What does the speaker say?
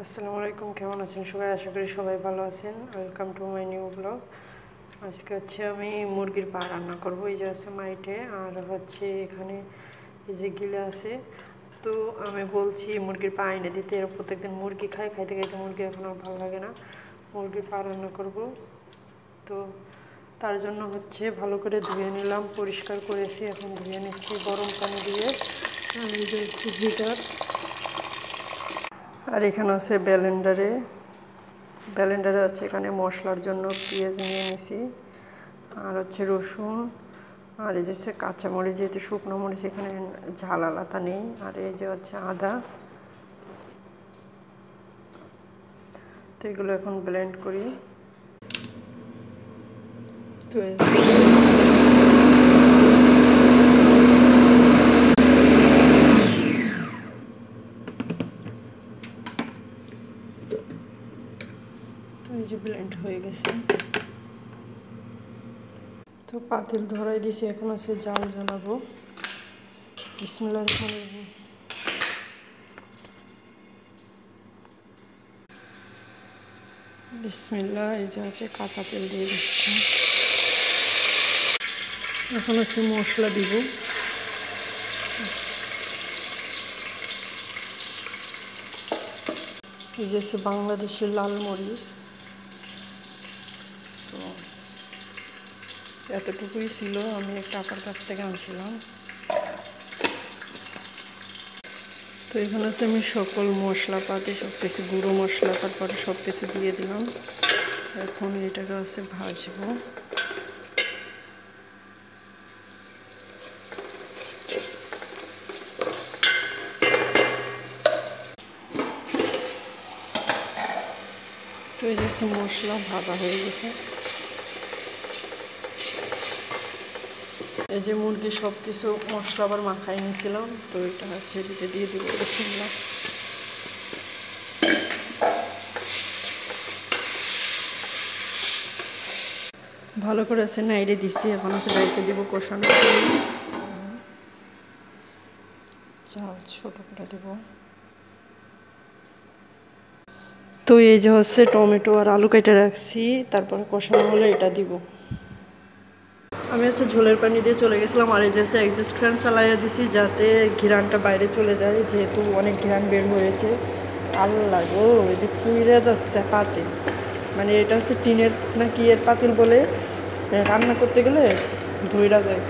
আসসালামু আলাইকুম, কেমন আছেন সবাই? আশা করি সবাই ভালো আছেন। Welcome to my new blog. আজকে হচ্ছে আমি মুরগির পা রান্না করবো। এই যে আছে মাইটে, আর হচ্ছে এখানে এই যে গিলে আছে। তো আমি বলছি মুরগির পা এনে দিতে, এর প্রত্যেকদিন মুরগি খাইতে খাইতে মুরগি এখন আর ভালো লাগে না। মুরগির পা রান্না করব। তো তার জন্য হচ্ছে ভালো করে ধুয়ে নিলাম, পরিষ্কার করেছি, এখন ধুয়ে নিচ্ছি গরম পানি দিয়ে। এই যে হচ্ছে হিটার, আর এখানে আছে ব্লেন্ডারে হচ্ছে এখানে মশলার জন্য পেঁয়াজ নিয়ে নিছি, আর হচ্ছে রসুন, আর এই যে হচ্ছে কাঁচামরিচ, যেহেতু শুকনো মরিচ এখানে ঝাল আলাদা নেই, আর এই যে হচ্ছে আদা। তো এগুলো এখন ব্লেন্ড করি। তো এই যে ব্লেন্ড হয়ে গেছে। তো পাতিল ধরাই দিছি, এখন আছে জাল জ্বালাবো। বিসমিল্লাহির রহমানির রহিম। বিসমিল্লাহ। এই যে হচ্ছে কাঁচা তেল দিয়ে দিচ্ছি। এখন হচ্ছে মশলা দিব। এই যে হচ্ছে বাংলাদেশের লাল মরিচ। তো এতটুকুই ছিল, আমি একটা আপার কাছ থেকে আনছিলাম। তো এখানে হচ্ছে আমি সকল মশলাপাতি সব কিছু, গুঁড়ো মশলা তারপরে সব কিছু দিয়ে দিলাম। এখন এটাকে হচ্ছে ভাজবো। তো এই যে মশলা ভাজা হয়ে গেছে। এই যে মুরগি সব কিছু মশলা আবার মাখাই নিয়েছিলাম, তো এটা হচ্ছে দিতে দিয়ে দিব। বিসমিল্লাহ। ভালো করে আছে নাইড়ে দিচ্ছি, এখন হচ্ছে ডাইকে দিব কষানো। চাল ছোটো করে দেব। তো এই যে হচ্ছে টমেটো আর আলু কেটে রাখছি, তারপরে কষানো হলে এটা দিব। আমি হচ্ছে ঝোলের পানি দিয়ে চলে গেছিলাম, আর এই যে হচ্ছে এক্সস্ট ফ্যান চালাইয়া দিছি যাতে ঘিরানটা বাইরে চলে যায়, যেহেতু অনেক ঘিরান বের হয়েছে। আল্লাহ গো, এই যে পুইরা যাচ্ছে পাতিল, মানে এটা হচ্ছে টিনের না কি এর পাতিল বলে, রান্না করতে গেলে ধইরা যায়।